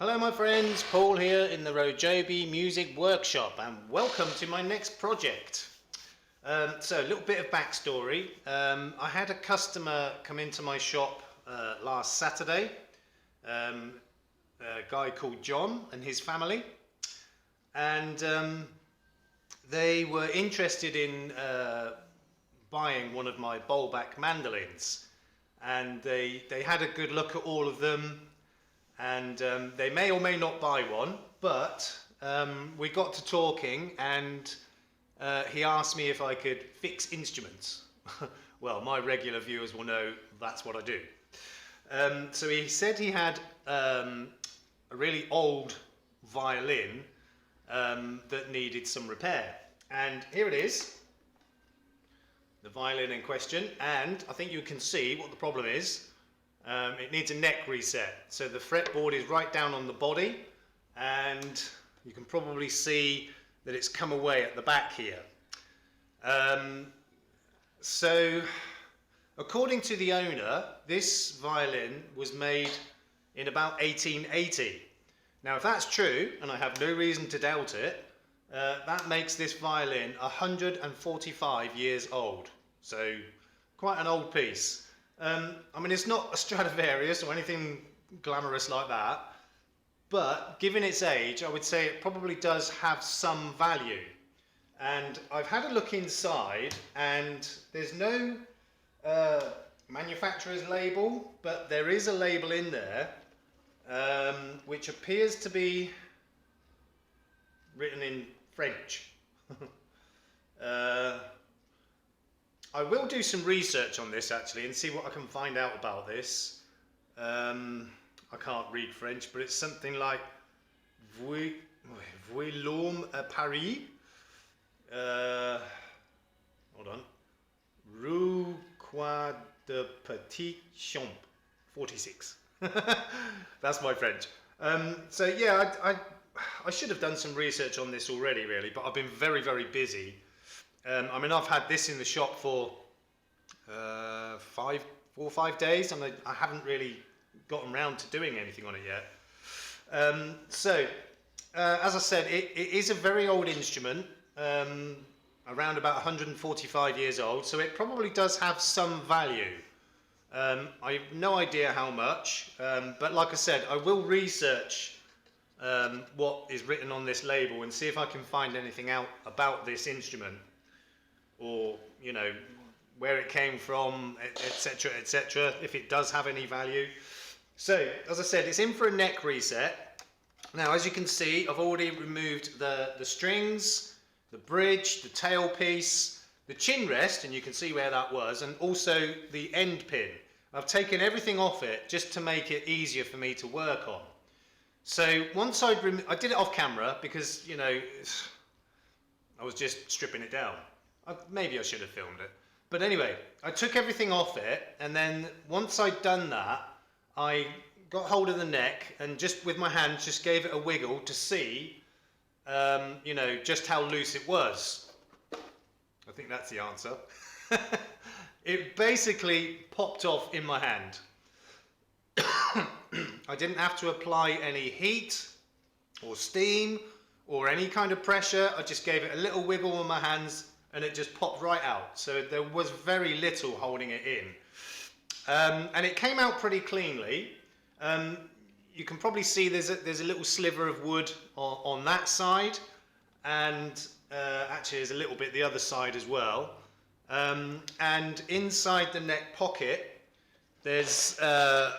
Hello my friends, Paul here in the RoJoBe Music Workshop and welcome to my next project. So a little bit of backstory. I had a customer come into my shop last Saturday, a guy called John and his family, and they were interested in buying one of my bowl-back mandolins, and they had a good look at all of them. And they may or may not buy one, but we got to talking and he asked me if I could fix instruments. Well, my regular viewers will know that's what I do. So he said he had a really old violin that needed some repair. And here it is, the violin in question, and I think you can see what the problem is. It needs a neck reset, so the fretboard is right down on the body, and you can probably see that it's come away at the back here. So according to the owner, this violin was made in about 1880. Now if that's true, and I have no reason to doubt it, that makes this violin 145 years old, so quite an old piece. I mean, it's not a Stradivarius or anything glamorous like that, but given its age, I would say it probably does have some value. And I've had a look inside, and there's no manufacturer's label, but there is a label in there which appears to be written in French. I will do some research on this actually and see what I can find out about this. I can't read French, but it's something like Violin à Paris. Hold on. Rue Croix de Petit Champ 46. That's my French. So yeah, I should have done some research on this already really, but I've been very busy. I mean, I've had this in the shop for 4 or 5 days, and I haven't really gotten round to doing anything on it yet. So, as I said, it is a very old instrument, around about 145 years old, so it probably does have some value. I have no idea how much, but like I said, I will research what is written on this label and see if I can find anything out about this instrument, or you know, where it came from, etc, etc, if it does have any value. So as I said, it's in for a neck reset. Now as you can see, I've already removed the strings, the bridge, the tailpiece, the chin rest, and you can see where that was, and also the end pin. I've taken everything off it just to make it easier for me to work on. So once I did it off camera because, you know, I was just stripping it down. Maybe I should have filmed it. But anyway, I took everything off it, and then once I'd done that, I got hold of the neck and just with my hands just gave it a wiggle to see, you know, just how loose it was. I think that's the answer. It basically popped off in my hand. I didn't have to apply any heat or steam or any kind of pressure. I just gave it a little wiggle with my hands and it just popped right out. So there was very little holding it in. And it came out pretty cleanly. You can probably see there's a little sliver of wood on that side, and actually there's a little bit the other side as well. And inside the neck pocket, there's the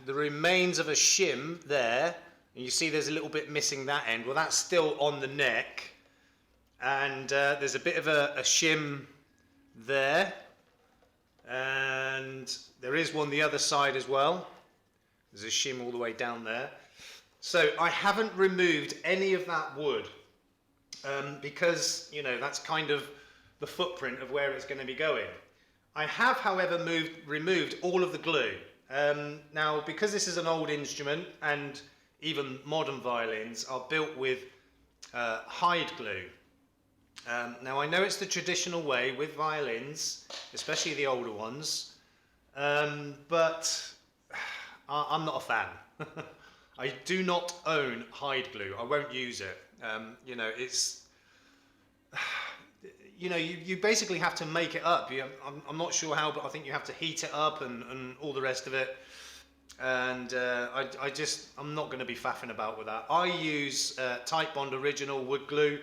remains of a shim there, and you see there's a little bit missing that end. Well, that's still on the neck, and there's a bit of a shim there, and there is one the other side as well. There's a shim all the way down there. So I haven't removed any of that wood because, you know, that's kind of the footprint of where it's going to be going. I have, however, removed all of the glue. Now, because this is an old instrument and even modern violins are built with hide glue. Now, I know it's the traditional way with violins, especially the older ones, but I'm not a fan. I do not own hide glue. I won't use it. You know, it's, you know, you basically have to make it up. I'm not sure how, but I think you have to heat it up and all the rest of it. And I'm not going to be faffing about with that. I use Titebond Original wood glue.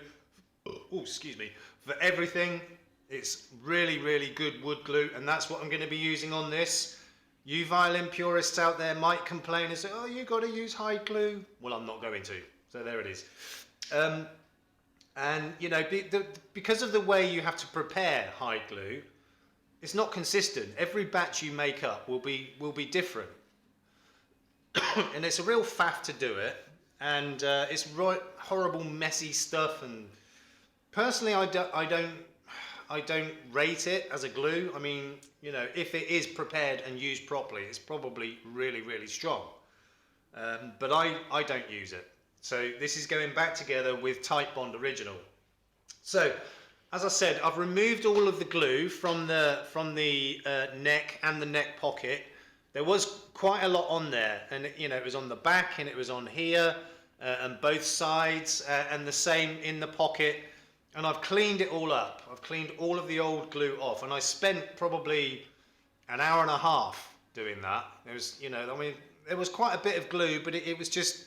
Oh, excuse me, for everything. It's really, really good wood glue, and that's what I'm going to be using on this. You violin purists out there might complain and say, oh, you got to use hide glue. Well, I'm not going to. So there it is. And you know, because of the way you have to prepare hide glue, it's not consistent. Every batch you make up will be different. And it's a real faff to do it, and it's horrible, messy stuff. And personally, I don't rate it as a glue. I mean, you know, if it is prepared and used properly, it's probably really, really strong. But I don't use it. So this is going back together with Titebond Original. So, as I said, I've removed all of the glue from the neck and the neck pocket. There was quite a lot on there, and you know, it was on the back and it was on here and both sides, and the same in the pocket. And I've cleaned it all up. I've cleaned all of the old glue off, and I spent probably an hour and a half doing that. It was, you know, I mean, there was quite a bit of glue, but it was just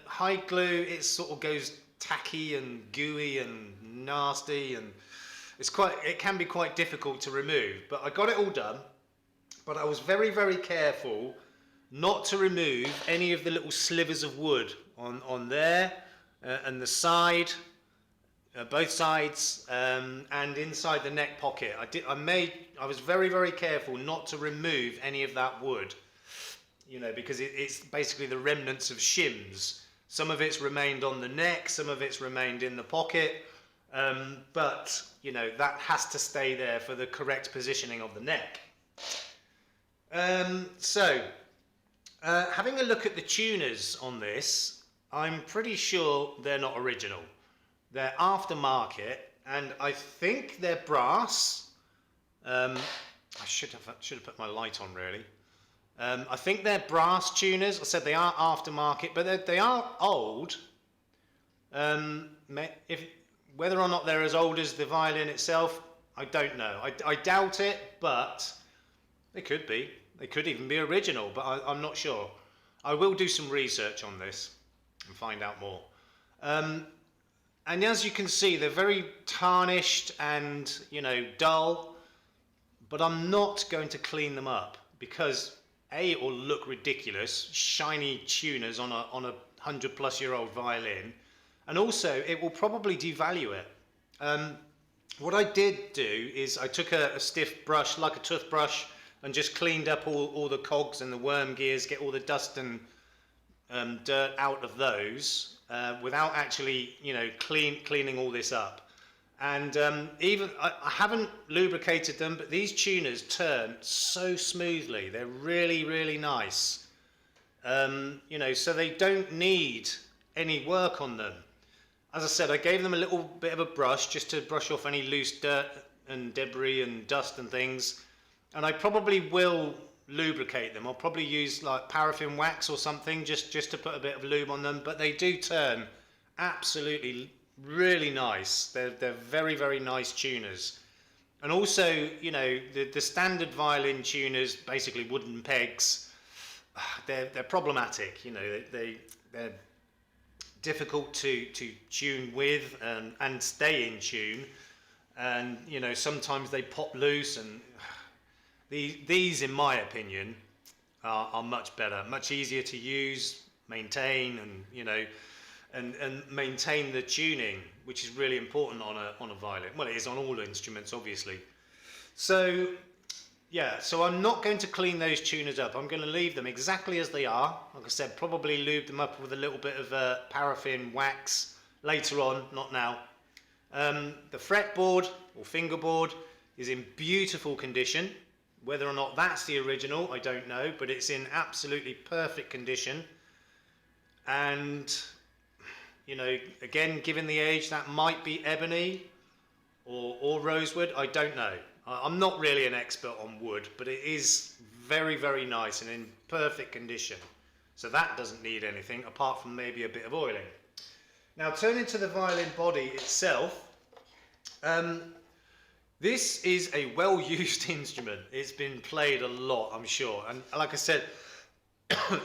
hide glue. It sort of goes tacky and gooey and nasty, and it can be quite difficult to remove. But I got it all done. But I was very, very careful not to remove any of the little slivers of wood on there and the side, both sides, and inside the neck pocket. I was very, very careful not to remove any of that wood, you know, because it's basically the remnants of shims. Some of it's remained on the neck, some of it's remained in the pocket, but you know, that has to stay there for the correct positioning of the neck. Having a look at the tuners on this, I'm pretty sure they're not original. They're aftermarket, and I think they're brass. I should have put my light on, really. I think they're brass tuners. I said they are aftermarket, but they are old. Whether or not they're as old as the violin itself, I don't know. I doubt it, but they could be. They could even be original, but I'm not sure. I will do some research on this and find out more. And as you can see, they're very tarnished and, you know, dull, but I'm not going to clean them up because A, it will look ridiculous, shiny tuners on a 100-plus-year-old violin, and also it will probably devalue it. What I did do is I took a stiff brush, like a toothbrush, and just cleaned up all the cogs and the worm gears, get all the dust and dirt out of those without actually, you know, cleaning all this up. And even I haven't lubricated them, but these tuners turn so smoothly. They're really, really nice. You know, so they don't need any work on them. As I said, I gave them a little bit of a brush just to brush off any loose dirt and debris and dust and things. And I probably will lubricate them. I'll probably use like paraffin wax or something just to put a bit of lube on them. But they do turn absolutely really nice. They're very, very nice tuners. And also, you know, the standard violin tuners, basically wooden pegs, they're problematic. You know, they're difficult to tune with and stay in tune. And, you know, sometimes they pop loose, and these, in my opinion, are much better, much easier to use, maintain, and, you know, and maintain the tuning, which is really important on a violin. Well, it is on all instruments, obviously. So, yeah, so I'm not going to clean those tuners up. I'm going to leave them exactly as they are. Like I said, probably lube them up with a little bit of paraffin wax later on, not now. The fretboard or fingerboard is in beautiful condition. Whether or not that's the original, I don't know, but it's in absolutely perfect condition. And, you know, again, given the age, that might be ebony or rosewood, I don't know. I'm not really an expert on wood, but it is very, very nice and in perfect condition. So that doesn't need anything apart from maybe a bit of oiling. Now turning to the violin body itself, this is a well-used instrument. It's been played a lot, I'm sure. And like I said,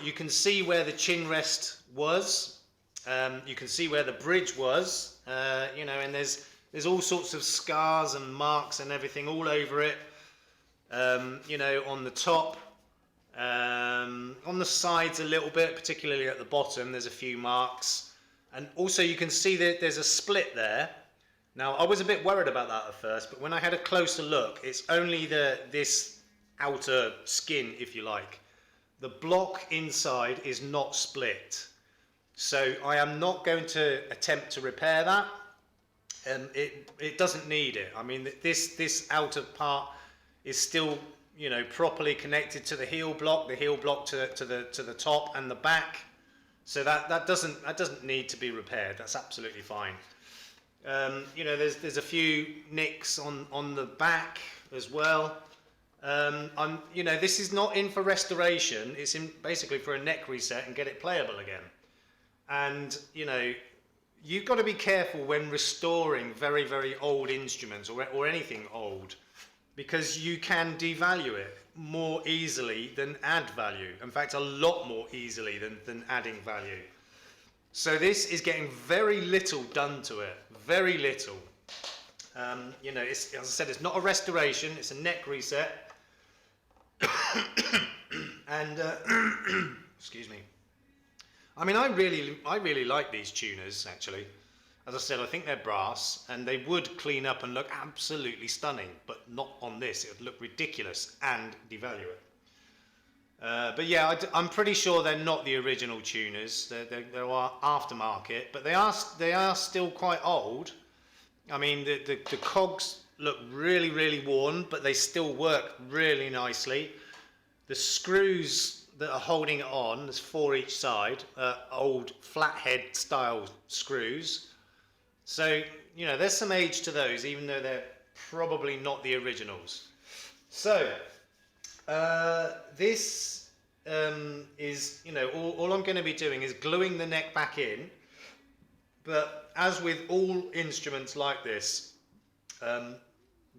you can see where the chin rest was. You can see where the bridge was. You know, and there's all sorts of scars and marks and everything all over it. You know, on the top, on the sides a little bit, particularly at the bottom, there's a few marks. And also you can see that there's a split there. Now, I was a bit worried about that at first, but when I had a closer look, it's only this outer skin, if you like. The block inside is not split. So I am not going to attempt to repair that. It doesn't need it. I mean, this outer part is still, you know, properly connected to the heel block to the top and the back. So that doesn't need to be repaired. That's absolutely fine. You know, there's a few nicks on the back as well. You know, this is not in for restoration. It's in basically for a neck reset and get it playable again. And you know, you've got to be careful when restoring very, very old instruments or anything old, because you can devalue it more easily than add value. In fact, a lot more easily than adding value. So this is getting very little done to it, very little. You know, as I said, it's not a restoration, it's a neck reset. And excuse me. I mean, I really like these tuners, actually. As I said, I think they're brass, and they would clean up and look absolutely stunning, but not on this. It would look ridiculous and devalue it. But yeah, I'm pretty sure they're not the original tuners. They are aftermarket, but they are still quite old. I mean, the cogs look really, really worn, but they still work really nicely. The screws that are holding it on, there's 4 each side, old flathead style screws. So, you know, there's some age to those, even though they're probably not the originals. So, this is, you know, all I'm going to be doing is gluing the neck back in. But as with all instruments like this,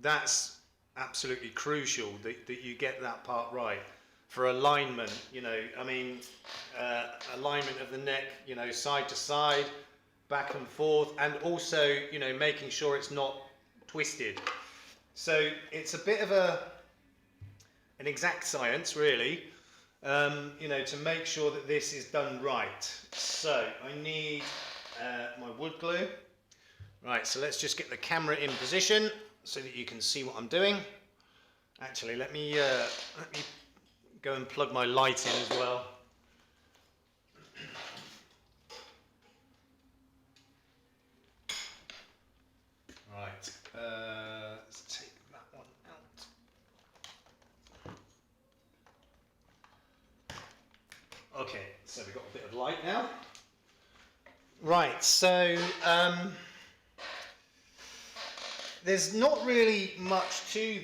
that's absolutely crucial that you get that part right. For alignment, you know, I mean, alignment of the neck, you know, side to side, back and forth, and also, you know, making sure it's not twisted. So it's a bit of an exact science, really, you know, to make sure that this is done right. So I need my wood glue. Right, so let's just get the camera in position so that you can see what I'm doing. Actually, let me go and plug my light in as well. Right, let's take that one out. Okay, so we've got a bit of light now. Right, so there's not really much to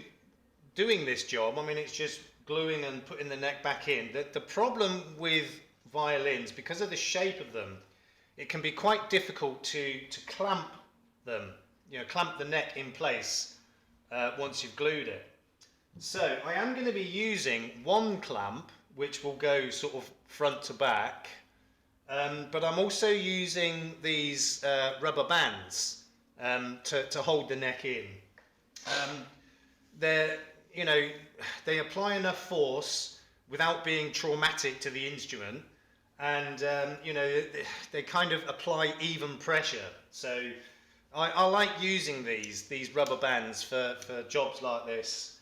doing this job. I mean, it's just gluing and putting the neck back in. The problem with violins, because of the shape of them, it can be quite difficult to clamp them, you know, clamp the neck in place once you've glued it. So I am going to be using one clamp, which will go sort of front to back, but I'm also using these rubber bands to hold the neck in. They're, you know, they apply enough force without being traumatic to the instrument, and you know, they kind of apply even pressure. So I like using these rubber bands for jobs like this.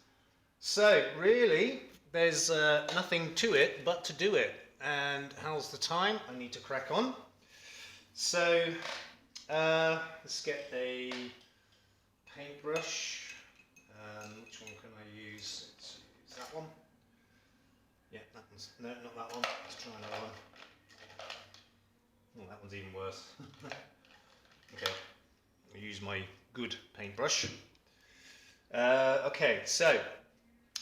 So really, there's nothing to it but to do it. And how's the time? I need to crack on. So let's get a paintbrush. Which one can I use? Let's use that one. Yeah, that one's, no, not that one. Let's try another one. Oh, that one's even worse. Okay, I'll use my good paintbrush. Okay, so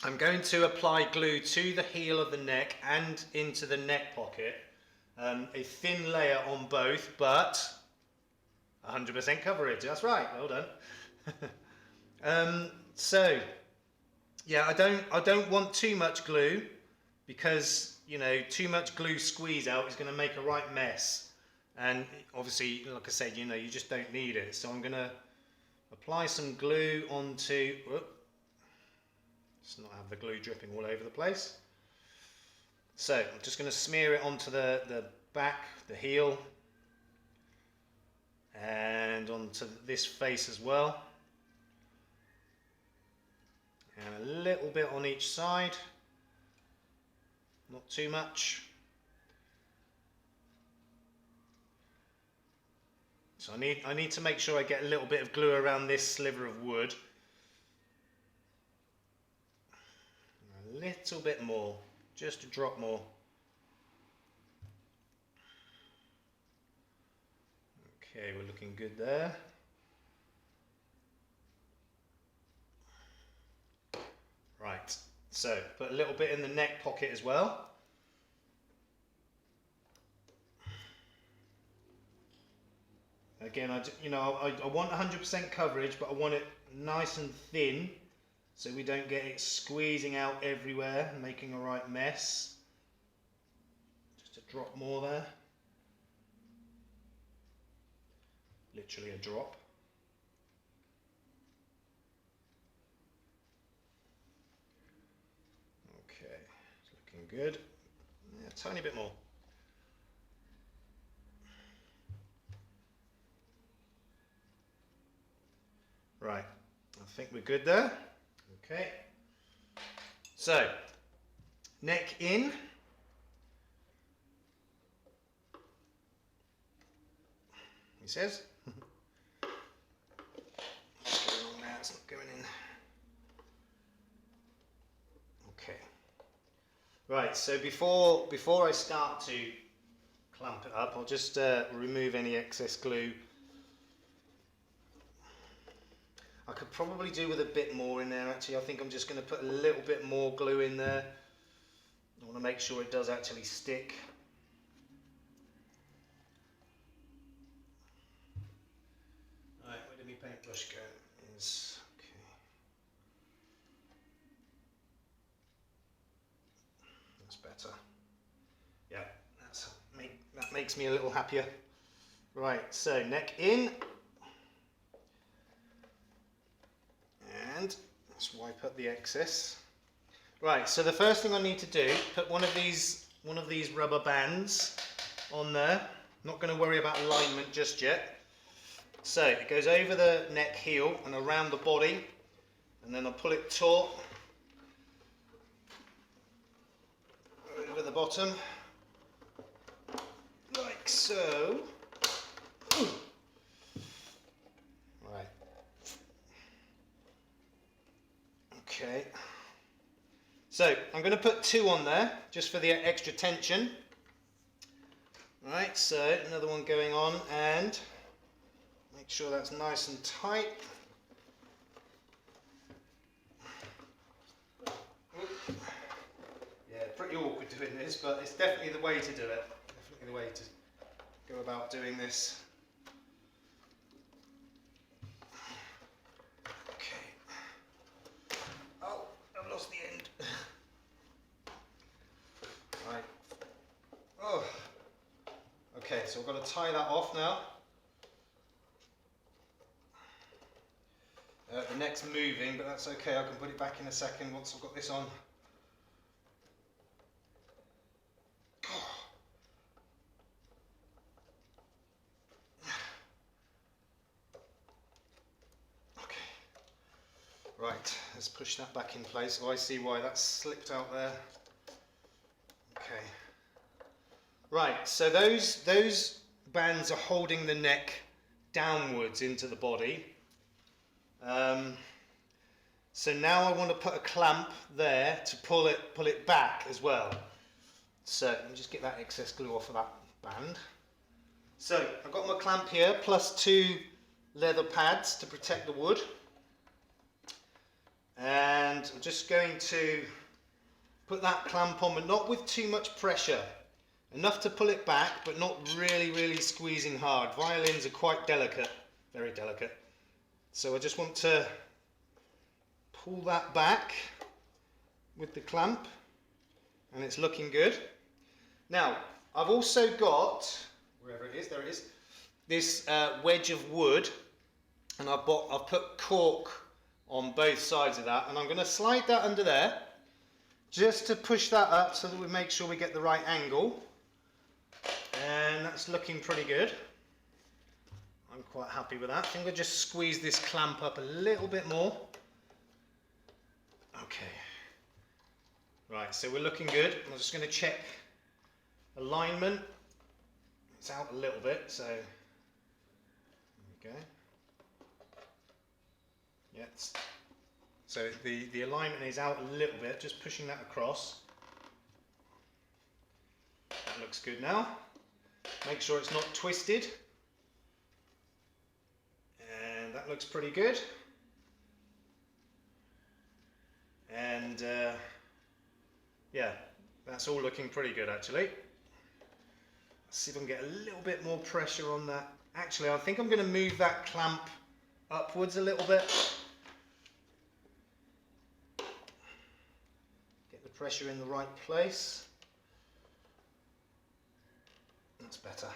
I'm going to apply glue to the heel of the neck and into the neck pocket A thin layer on both, but 100% coverage. That's right. Well done. So yeah, I don't want too much glue, because you know, too much glue squeeze out is going to make a right mess. And obviously, like I said, you know, you just don't need it. So I'm going to apply some glue onto, let's not have the glue dripping all over the place. So I'm just going to smear it onto the back, the heel, and onto this face as well. And a little bit on each side, not too much. So I need to make sure I get a little bit of glue around this sliver of wood. A little bit more, just a drop more. Okay, we're looking good there. Right, so put a little bit in the neck pocket as well. Again, I want 100% coverage, but I want it nice and thin, so we don't get it squeezing out everywhere, making a right mess. Just a drop more there. Literally a drop. Okay, it's looking good. Yeah, a tiny bit more. Right, I think we're good there. Okay, so neck in. He says. What's going on there? It's not going in. Okay. Right, so before I start to clamp it up, I'll just remove any excess glue. I could probably do with a bit more in there actually. I think I'm just going to put a little bit more glue in there. I want to make sure it does actually stick. Right, where did my paintbrush go? Okay. That's better. Yeah, that makes me a little happier. Right, so neck in. And let's wipe up the excess. Right, so the first thing I need to do, put one of these rubber bands on there. I'm not going to worry about alignment just yet. So it goes over the neck heel and around the body, and then I'll pull it taut over the bottom, like so. Right. Okay. So I'm going to put 2 on there just for the extra tension. Right, so another one going on, and make sure that's nice and tight. Yeah, pretty awkward doing this, but it's definitely the way to do it. Definitely the way to go about doing this. Okay. Oh, I've lost the end. Right. Oh. Okay, so I've got to tie that off now. The neck's moving, but that's okay. I can put it back in a second once I've got this on. Okay. Right, let's push that back in place. Oh, I see why that's slipped out there. Okay. Right, so those bands are holding the neck downwards into the body. So now I want to put a clamp there to pull it back as well. So let me just get that excess glue off of that band. So I've got my clamp here, plus 2 leather pads to protect the wood. And I'm just going to put that clamp on, but not with too much pressure. Enough to pull it back, but not really squeezing hard. Violins are quite delicate, very delicate. So I just want to pull that back with the clamp, and it's looking good. Now, I've also got, wherever it is, there it is, this wedge of wood, and I've put cork on both sides of that, and I'm going to slide that under there just to push that up so that we make sure we get the right angle. And that's looking pretty good. I'm quite happy with that. I think we'll just squeeze this clamp up a little bit more. Okay. Right, so we're looking good. I'm just going to check alignment. It's out a little bit, so there we go. Yes. So the alignment is out a little bit, just pushing that across. That looks good now. Make sure it's not twisted. And that looks pretty good. And yeah, that's all looking pretty good actually. Let's see if I can get a little bit more pressure on that. Actually, I think I'm going to move that clamp upwards a little bit. Get the pressure in the right place. That's better.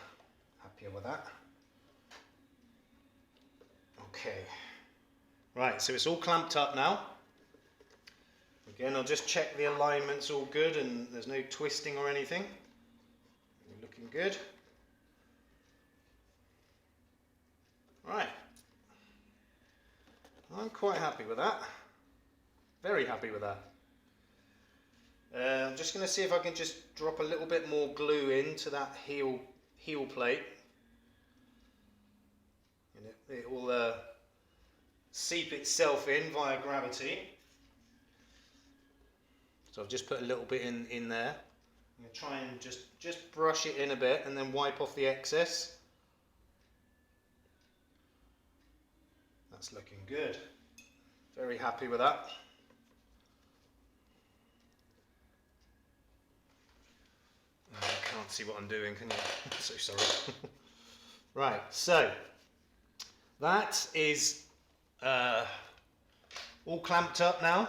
Happier with that. Okay. Right, so it's all clamped up now. Again, I'll just check the alignment's all good and there's no twisting or anything. You're looking good. Right. I'm quite happy with that. Very happy with that. I'm just going to see if I can just drop a little bit more glue into that heel plate. And it will seep itself in via gravity. So I've just put a little bit in there. I'm going to try and just brush it in a bit and then wipe off the excess. That's looking good. Very happy with that. Oh, I can't see what I'm doing, can you? I'm so sorry. Right, so that is all clamped up now.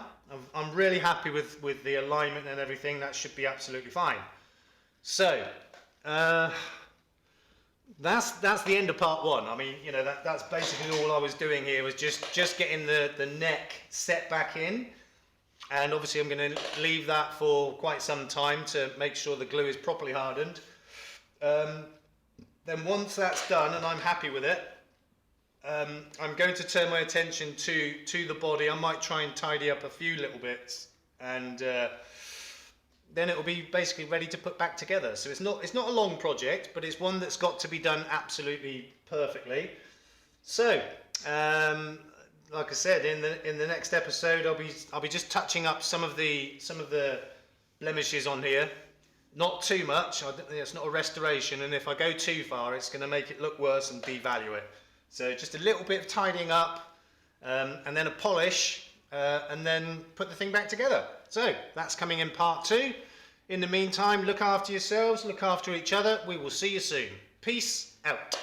I'm really happy with the alignment and everything. That should be absolutely fine. So that's the end of part one. I mean, you know, that's basically all I was doing here, was just getting the neck set back in. And obviously I'm going to leave that for quite some time to make sure the glue is properly hardened. Then once that's done and I'm happy with it, I'm going to turn my attention to the body. I might try and tidy up a few little bits, and then it will be basically ready to put back together. So it's not a long project, but it's one that's got to be done absolutely perfectly. So like I said, in the next episode, I'll be just touching up some of the blemishes on here. Not too much. It's not a restoration, and if I go too far, it's going to make it look worse and devalue it. So just a little bit of tidying up, and then a polish, and then put the thing back together. So that's coming in part 2. In the meantime, look after yourselves, look after each other. We will see you soon. Peace out.